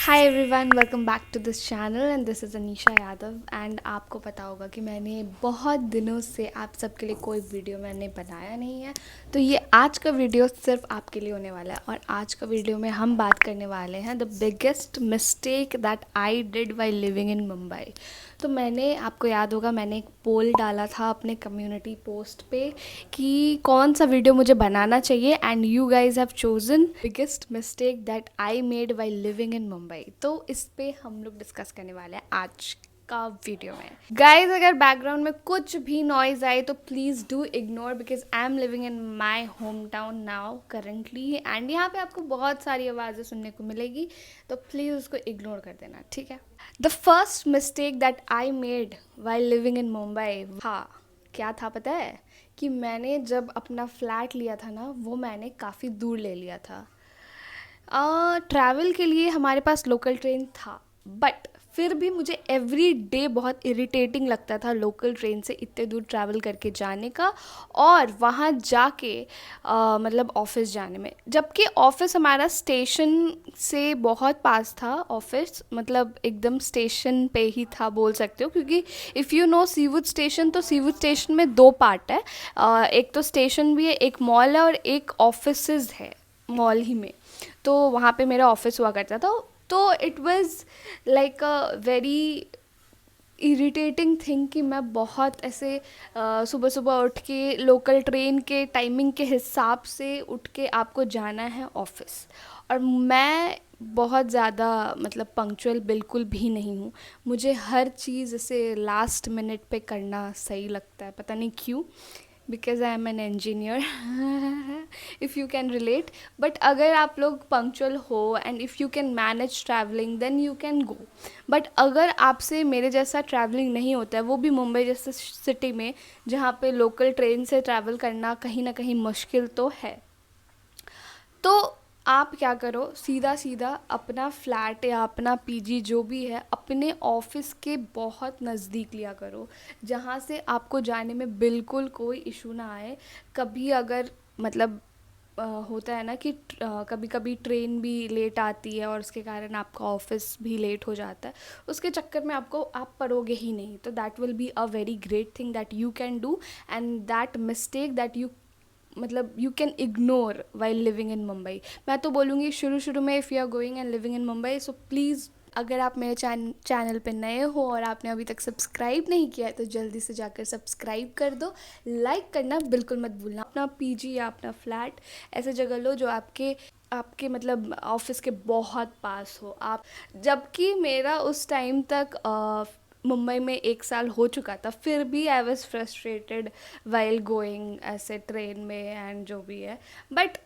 Hi everyone, welcome back to this channel and this is Anisha Yadav. And आपको पता होगा कि मैंने बहुत दिनों से आप सबके लिए कोई वीडियो मैंने बनाया नहीं है। तो ये आज का वीडियो सिर्फ आपके लिए होने वाला है। और आज का वीडियो में हम बात करने वाले हैं the biggest mistake that I did while living in Mumbai. तो मैंने, आपको याद होगा, मैंने एक पोल डाला था अपने कम्युनिटी पोस्ट पे कि कौन सा वीडियो मुझे बनाना चाहिए, and you guys have chosen biggest mistake that I made while living in Mumbai. तो इस पे हम लोग डिस्कस करने वाले हैं आज का वीडियो में। गाइज, अगर बैकग्राउंड में कुछ भी नॉइज आए तो please do ignore, because I M living in my home town now currently, and यहाँ पे आपको बहुत सारी आवाज़ें सुनने को मिलेगी, तो प्लीज़ उसको इग्नोर कर देना, ठीक है। The first mistake that I made while living in Mumbai, हाँ, क्या था पता है? कि मैंने जब अपना फ्लैट लिया था ना, वो मैंने काफ़ी दूर ले लिया था। ट्रैवल के लिए हमारे पास लोकल ट्रेन था, बट फिर भी मुझे एवरी डे बहुत इरिटेटिंग लगता था लोकल ट्रेन से इतने दूर ट्रैवल करके जाने का, और वहाँ जाके मतलब ऑफिस जाने में। जबकि ऑफिस हमारा स्टेशन से बहुत पास था, ऑफिस मतलब एकदम स्टेशन पे ही था बोल सकते हो, क्योंकि if you know Seawood station, तो सीवुड स्टेशन में दो पार्ट है। एक तो स्टेशन भी है, एक मॉल है, और एक ऑफिसेज है मॉल ही में। तो वहाँ पे मेरा ऑफिस हुआ करता था। तो it was like a very irritating thing कि मैं बहुत ऐसे सुबह सुबह उठ के लोकल ट्रेन के टाइमिंग के हिसाब से उठ के आपको जाना है ऑफिस। और मैं बहुत ज़्यादा मतलब पंक्चुअल बिल्कुल भी नहीं हूँ। मुझे हर चीज़ ऐसे लास्ट मिनट पे करना सही लगता है, पता नहीं क्यों, because I am an engineer, if you can relate. But अगर आप लोग पंक्चुअल हो and if you can manage travelling, then you can go. But अगर आपसे मेरे जैसा ट्रैवलिंग नहीं होता है, वो भी मुंबई जैसे सिटी में, जहाँ पे लोकल ट्रेन से ट्रैवल करना कहीं ना कहीं मुश्किल तो है, तो आप क्या करो, सीधा सीधा अपना फ्लैट या अपना पीजी जो भी है अपने ऑफिस के बहुत नज़दीक लिया करो, जहाँ से आपको जाने में बिल्कुल कोई इशू ना आए। कभी अगर मतलब होता है ना कि कभी कभी ट्रेन भी लेट आती है और उसके कारण आपका ऑफिस भी लेट हो जाता है, उसके चक्कर में आप पढ़ोगे ही नहीं। तो that will be a very great thing that you can do, and that mistake that you मतलब you can ignore while living in Mumbai. मैं तो बोलूँगी शुरू शुरू में, if you are going and living in Mumbai, so please, अगर आप मेरे चैनल पे नए हो और आपने अभी तक सब्सक्राइब नहीं किया है, तो जल्दी से जाकर सब्सक्राइब कर दो। लाइक करना बिल्कुल मत भूलना। अपना पीजी या अपना फ्लैट ऐसे जगह लो जो आपके आपके मतलब ऑफिस के बहुत पास हो आप। जबकि मेरा उस टाइम तक मुंबई में 1 साल हो चुका था, फिर भी I was frustrated while going ऐसे ट्रेन में एंड जो भी है। बट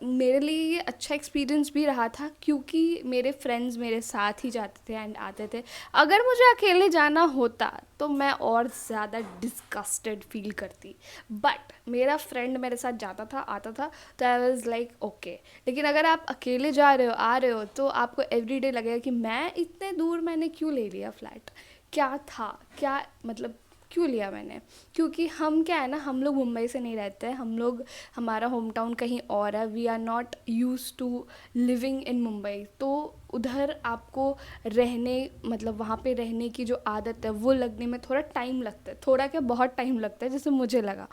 मेरे लिए ये अच्छा एक्सपीरियंस भी रहा था, क्योंकि मेरे फ्रेंड्स मेरे साथ ही जाते थे एंड आते थे। अगर मुझे अकेले जाना होता तो मैं और ज़्यादा डिस्गस्टेड फील करती, बट मेरा फ्रेंड मेरे साथ जाता था, आता था, तो आई वॉज लाइक ओके। लेकिन अगर आप अकेले जा रहे हो, आ रहे हो, तो आपको एवरीडे लगेगा कि मैं इतने दूर मैंने क्यों ले लिया फ़्लैट, क्या था, क्या मतलब क्यों लिया मैंने। क्योंकि हम क्या है ना, हम लोग मुंबई से नहीं रहते हैं, हम लोग, हमारा होम टाउन कहीं और है। We are not use to living in Mumbai. तो उधर आपको रहने मतलब वहाँ पे रहने की जो आदत है वो लगने में थोड़ा टाइम लगता है, थोड़ा क्या बहुत टाइम लगता है, जैसे मुझे लगा।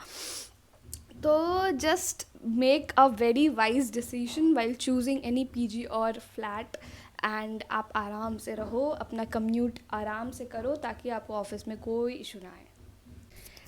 तो just make a very wise decision while choosing any PG और फ्लैट, एंड आप आराम से रहो, अपना कम्यूट आराम से करो, ताकि आपको ऑफिस में कोई इशू ना आए।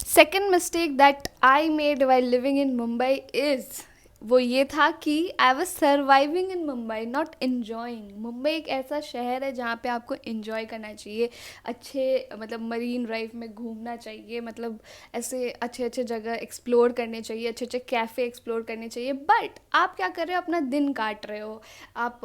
Second mistake that I made while living in Mumbai is, वो ये था कि I was surviving in Mumbai, not enjoying. Mumbai एक ऐसा शहर है जहाँ पे आपको इन्जॉय करना चाहिए, अच्छे मतलब मरीन ड्राइव में घूमना चाहिए, मतलब ऐसे अच्छे अच्छे जगह एक्सप्लोर करने चाहिए, अच्छे अच्छे कैफ़े एक्सप्लोर करने चाहिए। बट आप क्या कर रहे हो, अपना दिन काट रहे हो, आप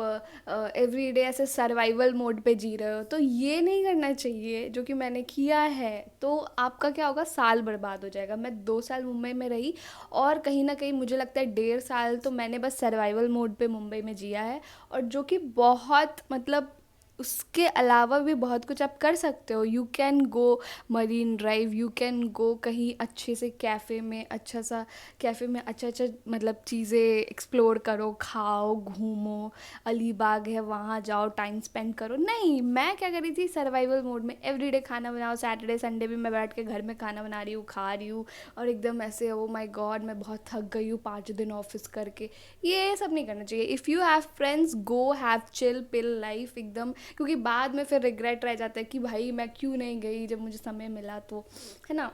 एवरी डे ऐसे सर्वाइवल मोड पे जी रहे हो। तो ये नहीं करना चाहिए जो कि मैंने किया है। तो आपका क्या होगा, साल बर्बाद हो जाएगा। मैं 2 साल मुंबई में रही, और कहीं ना कहीं मुझे लगता है 1.5 साल तो मैंने बस सर्वाइवल मोड पे मुंबई में जिया है, और जो कि बहुत मतलब उसके अलावा भी बहुत कुछ आप कर सकते हो। You can go marine drive, you can गो कहीं अच्छे से कैफ़े में, अच्छा सा कैफ़े में अच्छा अच्छा मतलब चीज़ें एक्सप्लोर करो, खाओ, घूमो। अलीबाग है, वहाँ जाओ, टाइम स्पेंड करो। नहीं, मैं क्या करी थी, सर्वाइवल मोड में एवरीडे खाना बनाओ। सैटरडे संडे भी मैं बैठ के घर में खाना बना रही हूँ, खा रही हूँ, और एकदम ऐसे ओ माय गॉड मैं बहुत थक गई हूँ 5 दिन ऑफिस करके। ये सब नहीं करना चाहिए। If you have friends, go have chill pill life एकदम, क्योंकि बाद में फिर रिग्रेट रह जाता है कि भाई मैं क्यों नहीं गई जब मुझे समय मिला तो, है ना।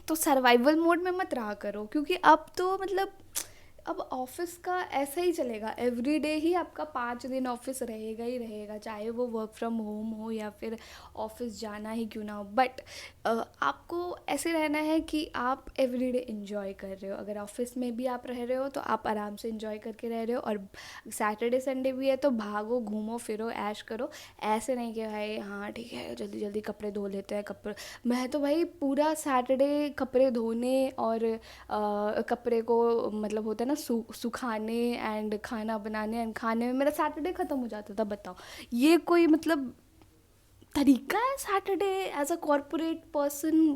तो सर्वाइवल मोड में मत रहा करो, क्योंकि अब तो मतलब अब ऑफिस का ऐसा ही चलेगा। एवरी डे ही आपका 5 दिन ऑफिस रहेगा ही रहेगा, चाहे वो वर्क फ्रॉम होम हो या फिर ऑफिस जाना ही क्यों ना हो। बट आपको ऐसे रहना है कि आप एवरी डे इन्जॉय कर रहे हो। अगर ऑफिस में भी आप रह रहे हो तो आप आराम से इन्जॉय करके रह रहे हो, और सैटरडे संडे भी है तो भागो, घूमो फिरो, ऐश करो। ऐसे नहीं कि भाई हाँ ठीक है जल्दी जल्दी कपड़े धो लेते हैं। कपड़े, मैं तो भाई पूरा सैटरडे कपड़े धोने और कपड़े को मतलब होता है ना सुखाने एंड खाना बनाने एंड खाने में मेरा सैटरडे ख़त्म हो जाता था। बताओ ये कोई मतलब तरीका है Saturday as a corporate person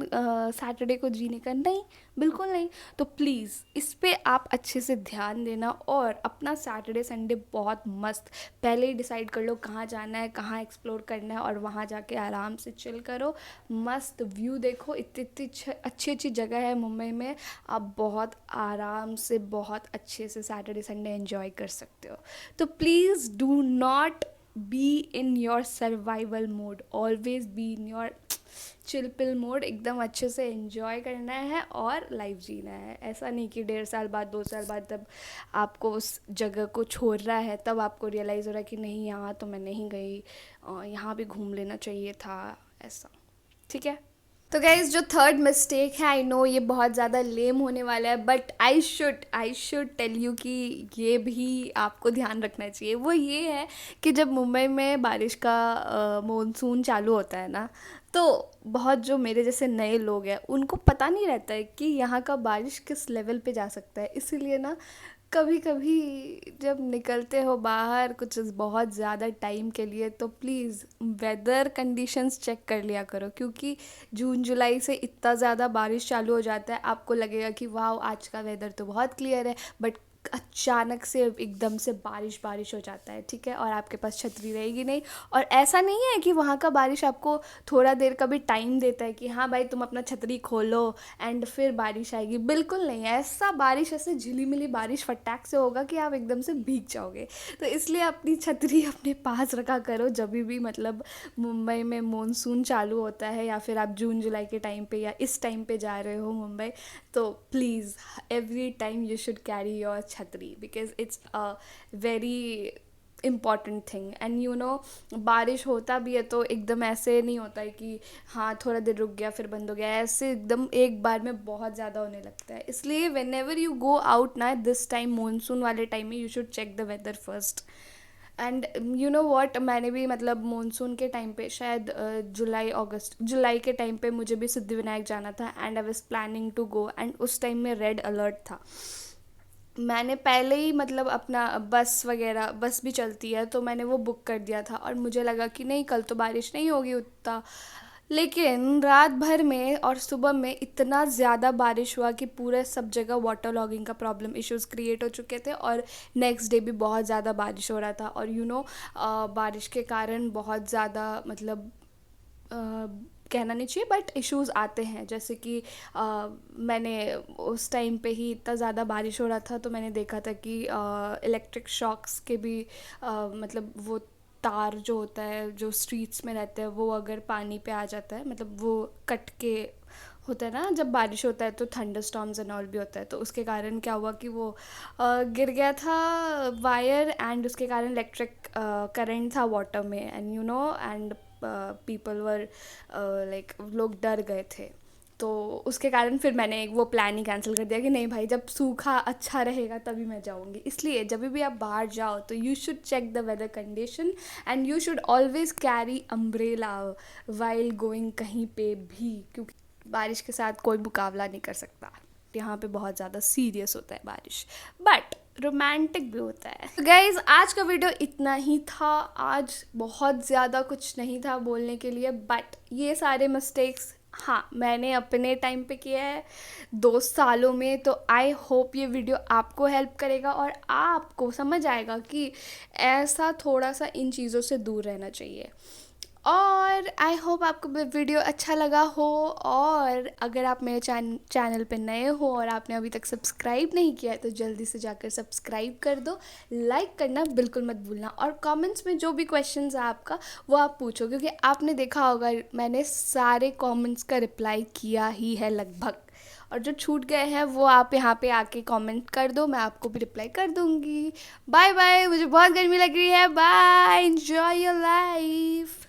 Saturday को जीने का? नहीं, बिल्कुल नहीं। तो प्लीज़ इस पे आप अच्छे से ध्यान देना, और अपना सैटरडे संडे बहुत मस्त पहले ही डिसाइड कर लो कहाँ जाना है, कहाँ एक्सप्लोर करना है, और वहाँ जाके आराम से चिल करो, मस्त व्यू देखो। इतनी इतनी अच्छी अच्छी जगह है मुंबई में, आप बहुत आराम से बहुत अच्छे से सैटरडे संडे एंजॉय कर सकते हो। तो please do not be in your survival mode, always be in your chill pill mode. एकदम अच्छे से एंजॉय करना है और लाइफ जीना है। ऐसा नहीं कि 1.5 साल बाद 2 साल बाद जब आपको उस जगह को छोड़ रहा है तब आपको रियलाइज़ हो रहा है कि नहीं यहाँ तो मैं नहीं गई, यहाँ भी घूम लेना चाहिए था, ऐसा। ठीक है। तो गाइज जो थर्ड मिस्टेक है, आई नो ये बहुत ज़्यादा लेम होने वाला है, but I should tell you कि ये भी आपको ध्यान रखना चाहिए। वो ये है कि जब मुंबई में बारिश का मॉनसून चालू होता है ना, तो बहुत जो मेरे जैसे नए लोग हैं उनको पता नहीं रहता है कि यहाँ का बारिश किस लेवल पे जा सकता है। इसीलिए ना कभी कभी जब निकलते हो बाहर कुछ बहुत ज़्यादा टाइम के लिए, तो प्लीज़ वेदर कंडीशंस चेक कर लिया करो, क्योंकि जून जुलाई से इतना ज़्यादा बारिश चालू हो जाता है, आपको लगेगा कि वाह आज का वेदर तो बहुत क्लियर है, बट अचानक से एकदम से बारिश बारिश हो जाता है, ठीक है, और आपके पास छतरी रहेगी नहीं। और ऐसा नहीं है कि वहाँ का बारिश आपको थोड़ा देर का भी टाइम देता है कि हाँ भाई तुम अपना छतरी खोलो एंड फिर बारिश आएगी, बिल्कुल नहीं। ऐसा बारिश, ऐसे झिलीमिली बारिश फटाक से होगा कि आप एकदम से भीग जाओगे। तो इसलिए अपनी छतरी अपने पास रखा करो जब भी मतलब मुंबई में मॉनसून चालू होता है, या फिर आप जून जुलाई के टाइम पे या इस टाइम पे जा रहे हो मुंबई, तो please every time you should carry your छतरी, because it's a very important thing. And you know बारिश होता भी है तो एकदम ऐसे नहीं होता है कि हाँ थोड़ा देर रुक गया फिर बंद हो गया, ऐसे एकदम एक बार में बहुत ज़्यादा होने लगता है। इसलिए whenever you go out ना दिस टाइम, मानसून वाले टाइम में, you should check the weather first. And you know what, मैंने भी मतलब मानसून के टाइम पे शायद जुलाई के टाइम पे मुझे भी सिद्धिविनायक जाना था, and I was planning to go, and उस टाइम में रेड अलर्ट था। मैंने पहले ही मतलब अपना बस भी चलती है तो मैंने वो बुक कर दिया था, और मुझे लगा कि नहीं कल तो बारिश नहीं होगी उतना। लेकिन रात भर में और सुबह में इतना ज़्यादा बारिश हुआ कि पूरे सब जगह वाटर लॉगिंग का प्रॉब्लम इश्यूज़ क्रिएट हो चुके थे, और नेक्स्ट डे भी बहुत ज़्यादा बारिश हो रहा था। और बारिश के कारण बहुत ज़्यादा मतलब अ, कहना नहीं चाहिए बट इश्यूज़ आते हैं, जैसे कि मैंने उस टाइम पे ही इतना ज़्यादा बारिश हो रहा था तो मैंने देखा था कि इलेक्ट्रिक शॉक्स के भी मतलब वो तार जो होता है जो स्ट्रीट्स में रहते हैं, वो अगर पानी पे आ जाता है, मतलब वो कट के होता है ना, जब बारिश होता है तो थंडर स्टॉर्म्स एंड ऑल भी होता है, तो उसके कारण क्या हुआ कि वो गिर गया था वायर, एंड उसके कारण इलेक्ट्रिक करंट था वाटर में, and and people were like लोग डर गए थे। तो उसके कारण फिर मैंने वो प्लान ही कैंसिल कर दिया कि नहीं भाई जब सूखा अच्छा रहेगा तभी मैं जाऊँगी। इसलिए जब भी आप बाहर जाओ तो you should check the weather condition, and you should always carry umbrella while going कहीं पे भी, क्योंकि बारिश के साथ कोई मुकाबला नहीं कर सकता, यहाँ पे बहुत ज़्यादा सीरियस होता है बारिश। बट रोमांटिक भी होता है। तो गाइज़ आज का वीडियो इतना ही था। आज बहुत ज़्यादा कुछ नहीं था बोलने के लिए, बट ये सारे मिस्टेक्स हाँ मैंने अपने टाइम पे किया है 2 सालों में। तो आई होप ये वीडियो आपको हेल्प करेगा और आपको समझ आएगा कि ऐसा थोड़ा सा इन चीज़ों से दूर रहना चाहिए। और आई होप आपको वीडियो अच्छा लगा हो, और अगर आप मेरे चैनल पे नए हो और आपने अभी तक सब्सक्राइब नहीं किया है तो जल्दी से जाकर सब्सक्राइब कर दो। लाइक करना बिल्कुल मत भूलना, और कमेंट्स में जो भी क्वेश्चंस है आपका वो आप पूछो, क्योंकि आपने देखा होगा मैंने सारे कमेंट्स का रिप्लाई किया ही है लगभग। और जो छूट गए हैं वो आप यहाँ पे आके कमेंट कर दो, मैं आपको भी रिप्लाई कर दूँगी। बाय बाय, मुझे बहुत गर्मी लग रही है। Bye, enjoy your life.